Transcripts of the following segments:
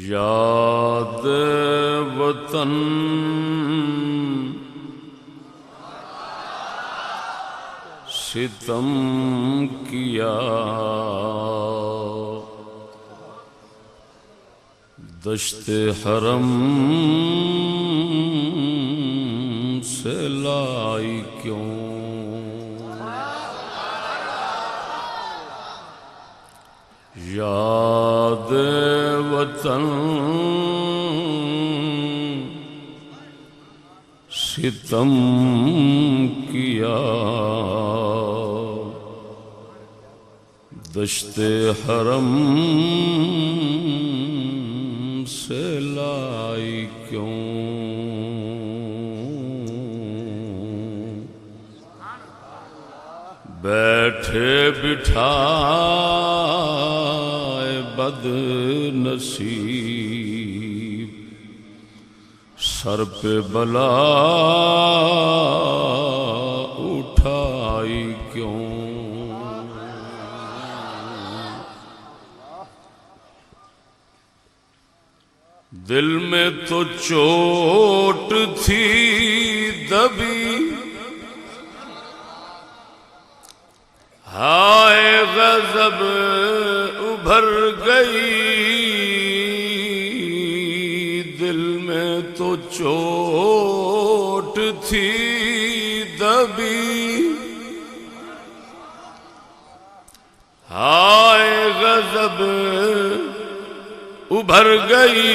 یاد وطن ستم کیا، دشت حرم سے لائی کیوں؟ یاد وطن ستم کیا، دشت حرم سے لائی کیوں؟ بیٹھے بٹھائے بد نصیب، سر پہ بلا اٹھائی کیوں؟ دل میں تو چوٹ تھی دبی، ہائے غضب ابھر گئی، دل میں تو چوٹ تھی دبی، ہائے غضب ابھر گئی،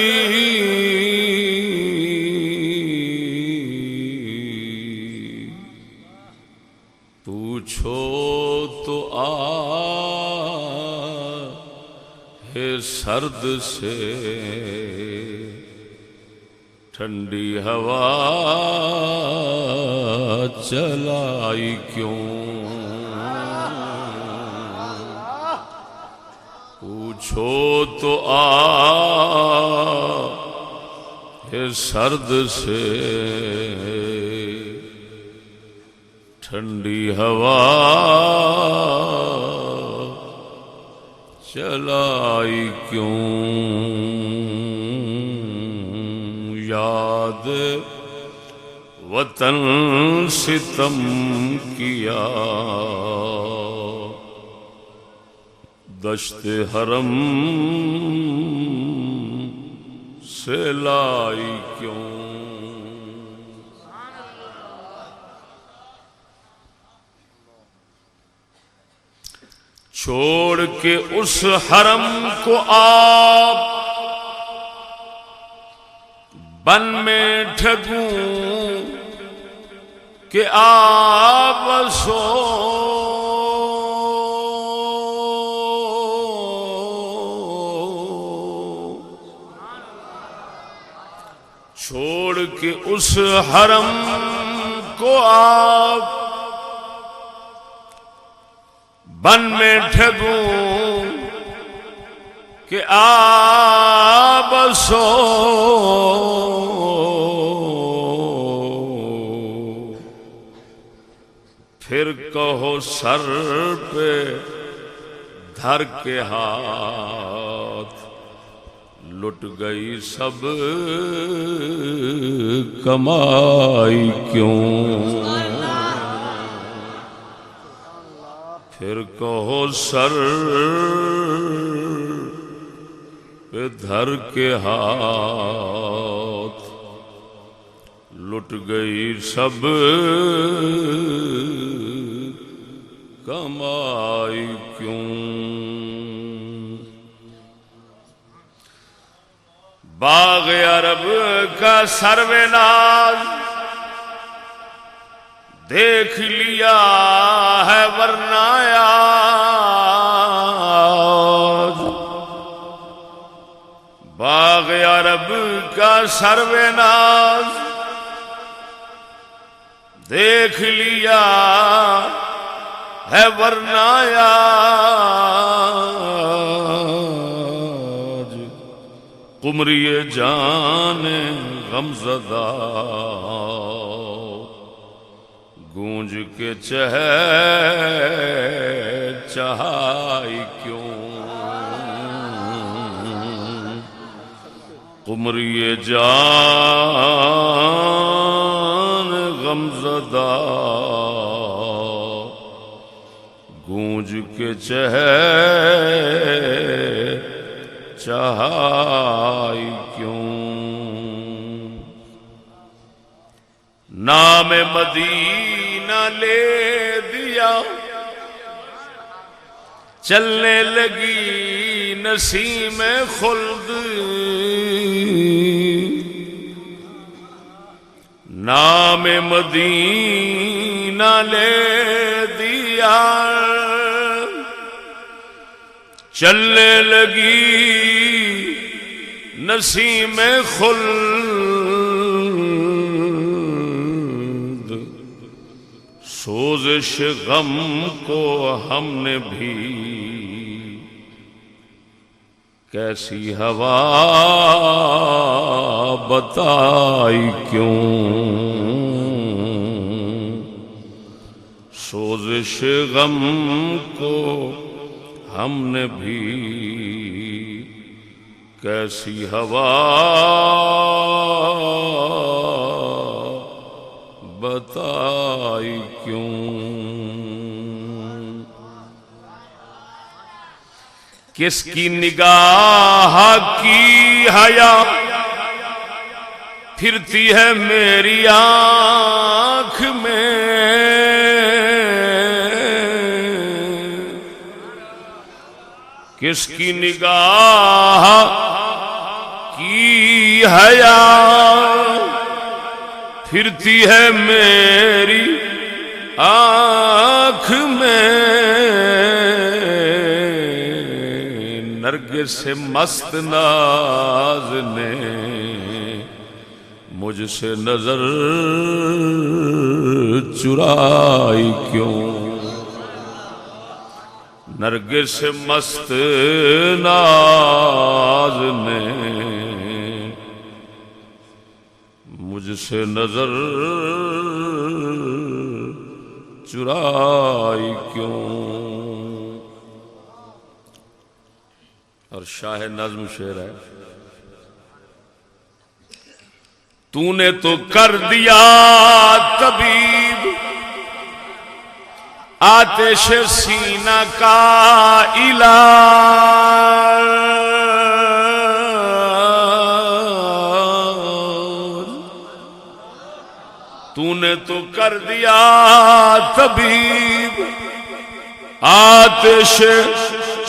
پوچھو تو ہے سرد سے ٹھنڈی ہوا چلائی کیوں؟ پوچھو تو ہے سرد سے ٹھنڈی ہوا چلائی کیوں؟ یاد وطن ستم کیا، دشت حرم سے لائی کیوں؟ چھوڑ کے اس حرم کو آپ بن میں ٹھگوں کہ آپ سو، چھوڑ کے اس حرم کو آپ بن میں ٹھگوں کہ آپ سو، پھر کہو سر پہ دھر کے ہاتھ لٹ گئی سب کمائی کیوں؟ پھر کہو سر پہ دھر کے ہاتھ لٹ گئی سب کمائی کیوں؟ باغ عرب کا سرو ناز دیکھ لیا ہے ورنہ آج، باغ عرب کا سرو ناز دیکھ لیا ہے ورنہ آج، قمری جان غمزدہ گونج کے چہائی کیوں؟ قمری جان غمزدہ گونج کے چہائی کیوں نام مدینہ لے دیا چلنے لگی نسیم خلد نام مدینہ لے دیا چلنے لگی نسیم خلد سوزش غم کو ہم نے بھی کیسی ہوا بتائی کیوں سوزش غم کو ہم نے بھی کیسی ہوا بتائی کیوں کس کی نگاہ کی حیا پھرتی ہے میری آنکھ میں کس کی نگاہ کی حیا پھرتی ہے میری آنکھ میں نرگس سے مست ناز نے مجھ سے نظر چرائی کیوں نرگس سے مست ناز نے مجھ سے نظر چرائی کیوں اور شاہ نظم شعر ہے تو نے تو کر دیا طبیب آتش سینہ کا علاج تو نے تو کر دیا طبیب آتش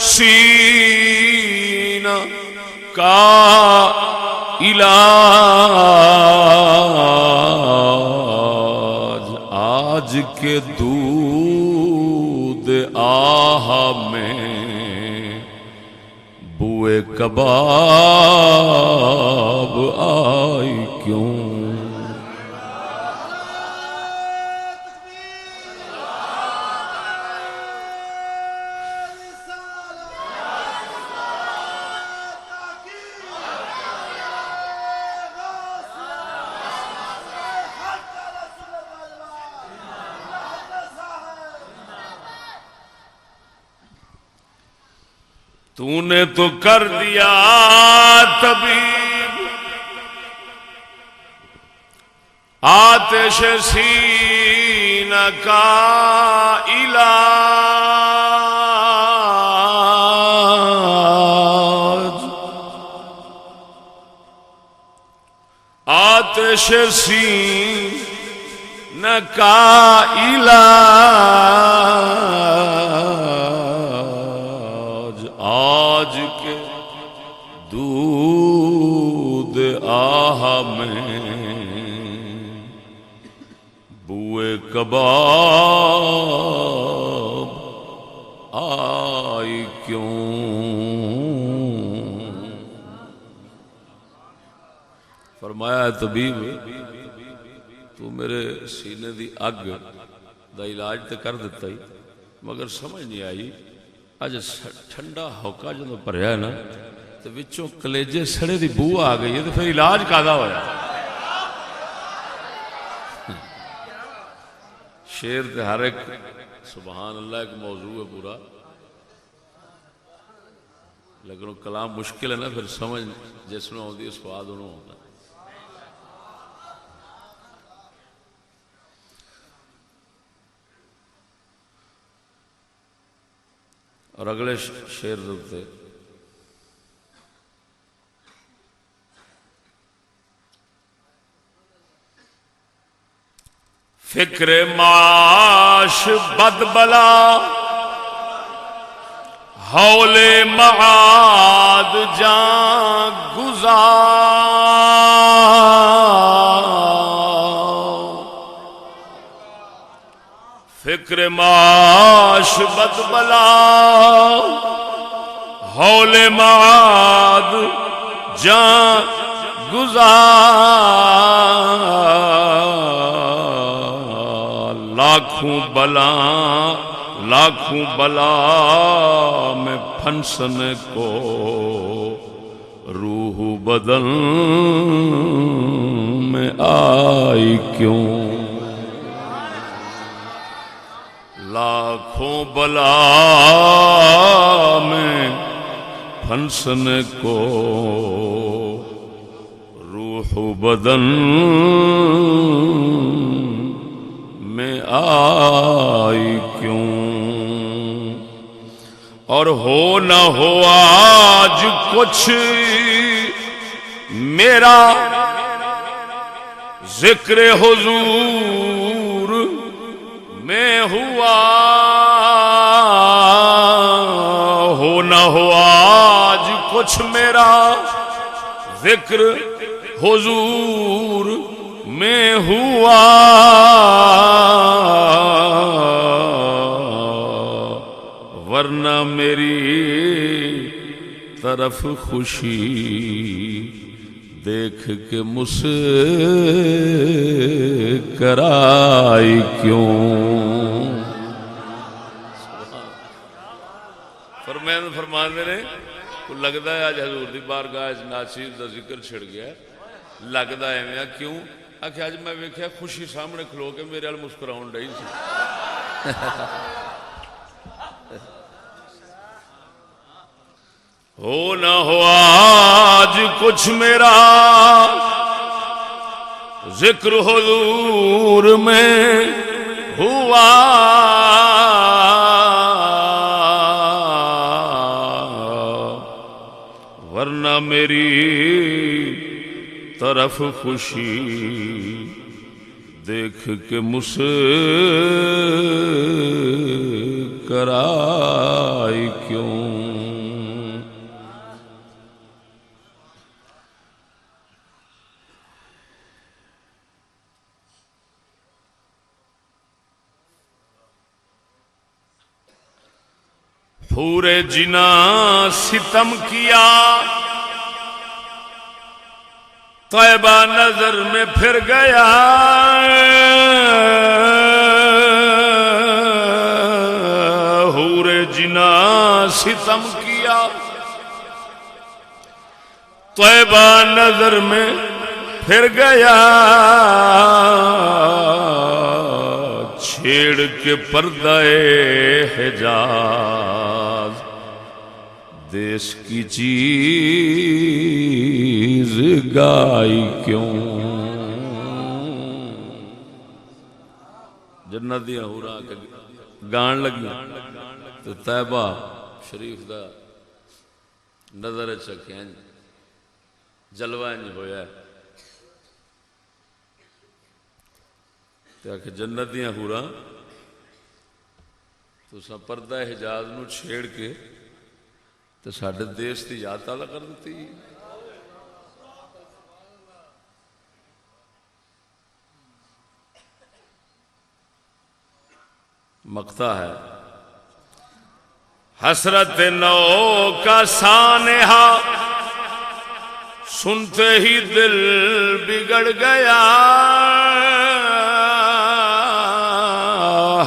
سینہ کا علاج آج کے دودھ آہ میں بوئے کباب آئی کیوں تو نے تو کر دیا طبیب آتش سینہ کا علاج آتش سینہ کا علاج آج کے دودھ آہ میں بوئے کباب آئی کیوں فرمایا ہے طبیب تو میرے سینے دی اگ دا علاج تے کر دیتا ہی مگر سمجھ نہیں آئی اج ٹھنڈا ہوکا جدوں بھریا ہے نا تے وچوں کلیجے سڑے دی بو آ گئی ہے تے پھر علاج کادا ہویا شیر تے ہر ایک سبحان اللہ ایک موضوع ہے پورا لیکن وہ کلام مشکل ہے نا، پھر سمجھ جس میں آتی ہے سواد انہوں ہوتا. اور اگلے شعر دے فکر معاش بد بلا ہول معاد جان گزار، فکر معاش بد بلا ہول معاد جان گزار، لاکھوں بلا میں پھنسن کو روح بدن میں آئی کیوں، لاکھوں بلا میں پھنسن کو روح بدن میں آئی کیوں، اور ہو نہ ہو آج کچھ میرا ذکر حضور میں ہوا، ہو نہ ہو آج کچھ میرا ذکر حضور میں ہوا، ورنہ میری طرف خوشی دیکھ کے مسکرائی کیوں، فرماندے نے لگتا ہے آج حضور دی بارگاہ ناچیز دا ذکر چھڑ گیا، لگتا ہے میں کیوں آخر اج میں ویکھیا خوشی سامنے کھلو کے میرے وال مسکراؤن ڈئی سی. ہو نہ ہو آج کچھ میرا ذکر حضور میں ہوا، ورنہ میری طرف خوشی دیکھ کے مسکرائی کیوں. پورے جنا ستم کیا طیبہ نظر میں پھر گیا، حور جنا ستم کیا طیبہ نظر میں پھر گیا، چھیڑ کے پردہ حجاز دیس کی چیز گائی کیوں، جنت دیا حوراں کے گان لگی تو طیبہ شریف دا نظر چکھیں جلوہ نہیں ہویا کہ جنت دیاں حوراں تو سا پردہ حجاز نو چھیڑ کے تو ساڑھے دیس دی یاد تعالیٰ کر دیتی. مقطع ہے حسرت نو کا سانحہ سنتے ہی دل بگڑ گیا،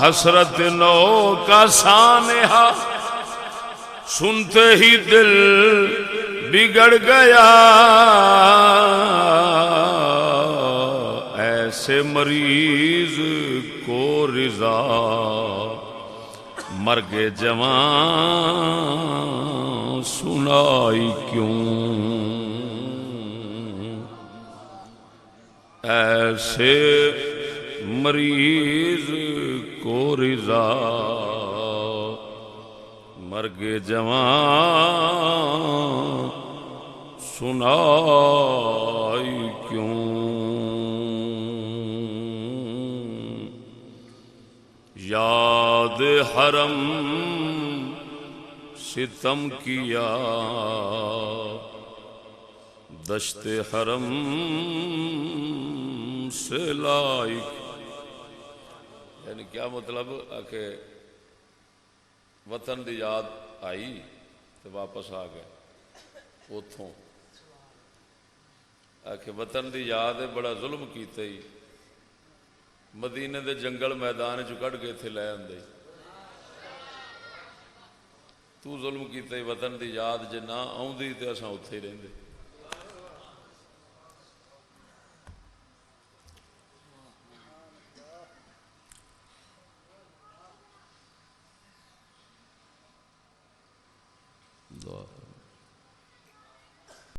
حسرت نو کا سانحہ سنتے ہی دل بگڑ گیا، ایسے مریض کو رضا مرگ جوان سن سنائی کیوں ایسے مریض کو رضا مرگ جوان سنائی کیوں یاد حرم ستم کیا دشت حرم سے لائق یعنی کیا مطلب کہ وطن دی یاد آئی تو واپس آ گئے اتوں کہ وطن دی یاد ہے بڑا ظلم کیتے ہی مدینے دے جنگل میدان چ کڈ کے اتنے لے آندے تو ظلم کیتے ہی وطن دی یاد جے نہ آوندی تے اساں اتھے ہی رہندے دعا